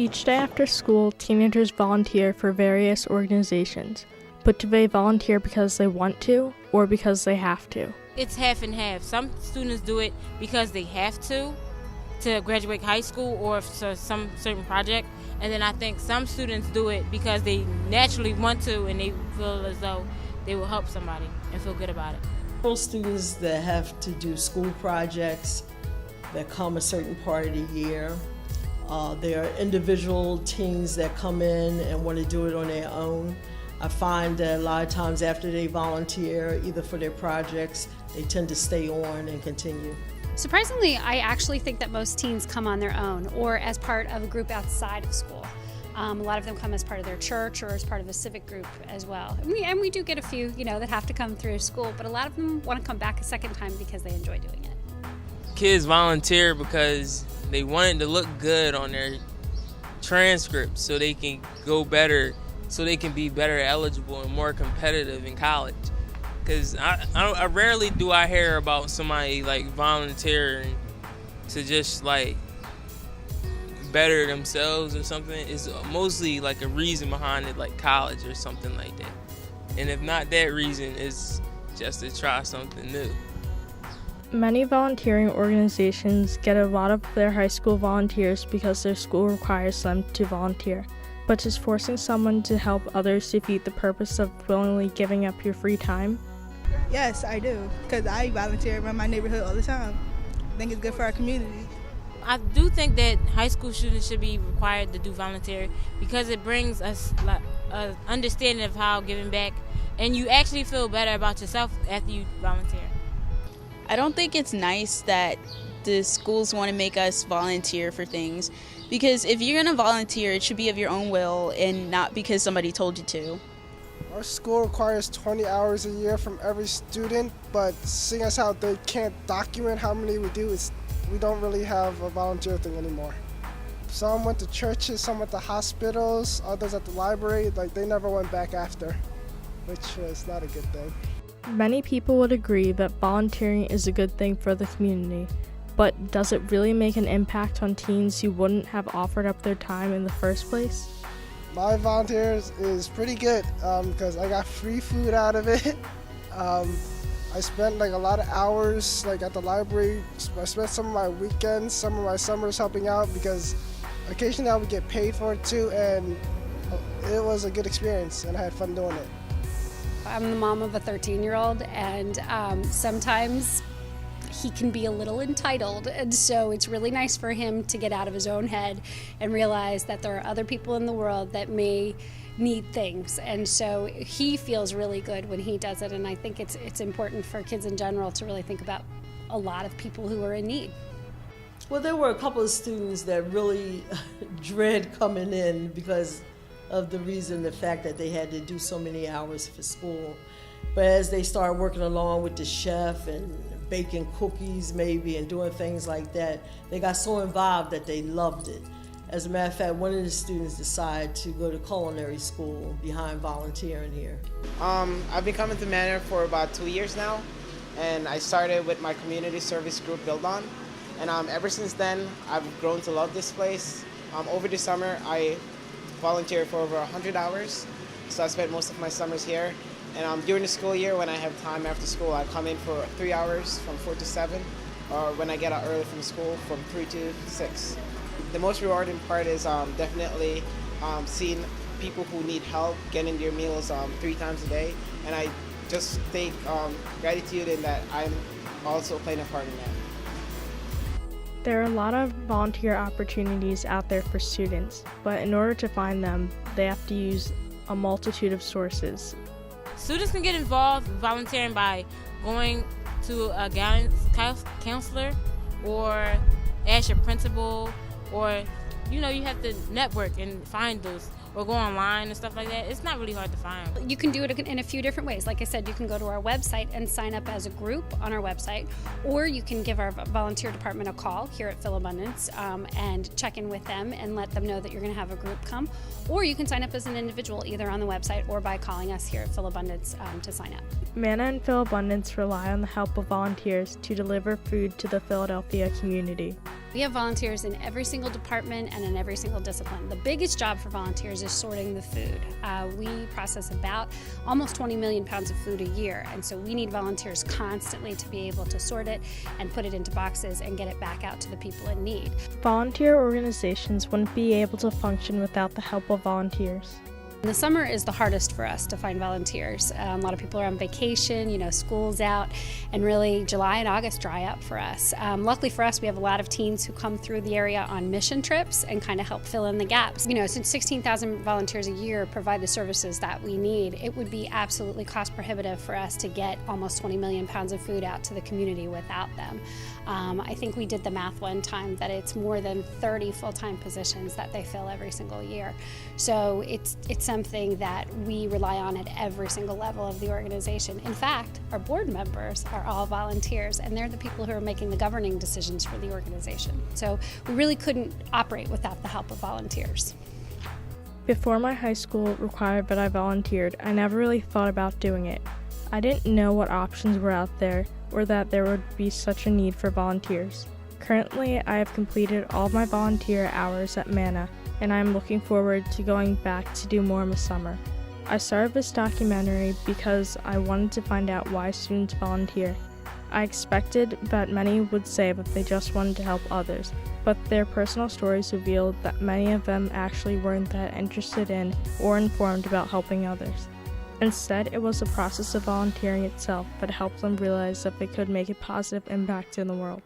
Each day after school, teenagers volunteer for various organizations. But do they volunteer because they want to or because they have to? It's half and half. Some students do it because they have to graduate high school or for some certain project. And then I think some students do it because they naturally want to and they feel as though they will help somebody and feel good about it. Most students that have to do school projects that come a certain part of the year. There are individual teens that come in and want to do it on their own. I find that a lot of times after they volunteer, either for their projects, they tend to stay on and continue. Surprisingly, I actually think that most teens come on their own or as part of a group outside of school. A lot of them come as part of their church or as part of a civic group as well. And we do get a few, that have to come through school, but a lot of them want to come back a second time because they enjoy doing it. Kids volunteer because they want it to look good on their transcript so they can go better, so they can be better eligible and more competitive in college. Because I rarely do I hear about somebody like volunteering to just like better themselves or something. It's mostly like a reason behind it, like college or something like that. And if not that reason, it's just to try something new. Many volunteering organizations get a lot of their high school volunteers because their school requires them to volunteer. But does forcing someone to help others defeat the purpose of willingly giving up your free time? Yes, I do, because I volunteer around my neighborhood all the time. I think it's good for our community. I do think that high school students should be required to do volunteer because it brings us an understanding of how giving back, and you actually feel better about yourself after you volunteer. I don't think it's nice that the schools want to make us volunteer for things, because if you're going to volunteer, it should be of your own will and not because somebody told you to. Our school requires 20 hours a year from every student, but seeing as how they can't document how many we do, we don't really have a volunteer thing anymore. Some went to churches, some went to hospitals, others at the library. They never went back after, which was not a good thing. Many people would agree that volunteering is a good thing for the community, but does it really make an impact on teens who wouldn't have offered up their time in the first place? My volunteers is pretty good because I got free food out of it. I spent a lot of hours at the library. I spent some of my weekends, some of my summers helping out because occasionally I would get paid for it too, and it was a good experience and I had fun doing it. I'm the mom of a 13-year-old, and sometimes he can be a little entitled, and so it's really nice for him to get out of his own head and realize that there are other people in the world that may need things, and so he feels really good when he does it, and I think it's important for kids in general to really think about a lot of people who are in need. Well, there were a couple of students that really dread coming in because of the fact that they had to do so many hours for school. But as they started working along with the chef and baking cookies maybe and doing things like that, they got so involved that they loved it. As a matter of fact, one of the students decided to go to culinary school behind volunteering here. I've been coming to Manor for about 2 years now, and I started with my community service group Build On. And ever since then, I've grown to love this place. Over the summer, I volunteered for over 100 hours, so I spent most of my summers here. And during the school year, when I have time after school, I come in for 3 hours from 4 to 7, or when I get out early from school, from 3 to 6. The most rewarding part is definitely seeing people who need help getting their meals 3 times a day, and I just take gratitude in that I'm also playing a part in that. There are a lot of volunteer opportunities out there for students, but in order to find them, they have to use a multitude of sources. Students can get involved volunteering by going to a guidance counselor or ask your principal, or you have to network and find those, or go online and stuff like that. It's not really hard to find. You can do it in a few different ways. Like I said, you can go to our website and sign up as a group on our website, or you can give our volunteer department a call here at Philabundance and check in with them and let them know that you're going to have a group come. Or you can sign up as an individual either on the website or by calling us here at Philabundance to sign up. Manna and Philabundance rely on the help of volunteers to deliver food to the Philadelphia community. We have volunteers in every single department and in every single discipline. The biggest job for volunteers is sorting the food. We process about almost 20 million pounds of food a year, and so we need volunteers constantly to be able to sort it and put it into boxes and get it back out to the people in need. Volunteer organizations wouldn't be able to function without the help of volunteers. The summer is the hardest for us to find volunteers. A lot of people are on vacation, school's out, and really July and August dry up for us. Luckily for us, we have a lot of teens who come through the area on mission trips and kind of help fill in the gaps. Since 16,000 volunteers a year provide the services that we need, it would be absolutely cost prohibitive for us to get almost 20 million pounds of food out to the community without them. I think we did the math one time that it's more than 30 full-time positions that they fill every single year. So it's something that we rely on at every single level of the organization. In fact, our board members are all volunteers, and they're the people who are making the governing decisions for the organization. So we really couldn't operate without the help of volunteers. Before my high school required that I volunteered, I never really thought about doing it. I didn't know what options were out there or that there would be such a need for volunteers. Currently, I have completed all of my volunteer hours at MANA, and I am looking forward to going back to do more in the summer. I started this documentary because I wanted to find out why students volunteer. I expected that many would say that they just wanted to help others, but their personal stories revealed that many of them actually weren't that interested in or informed about helping others. Instead, it was the process of volunteering itself that helped them realize that they could make a positive impact in the world.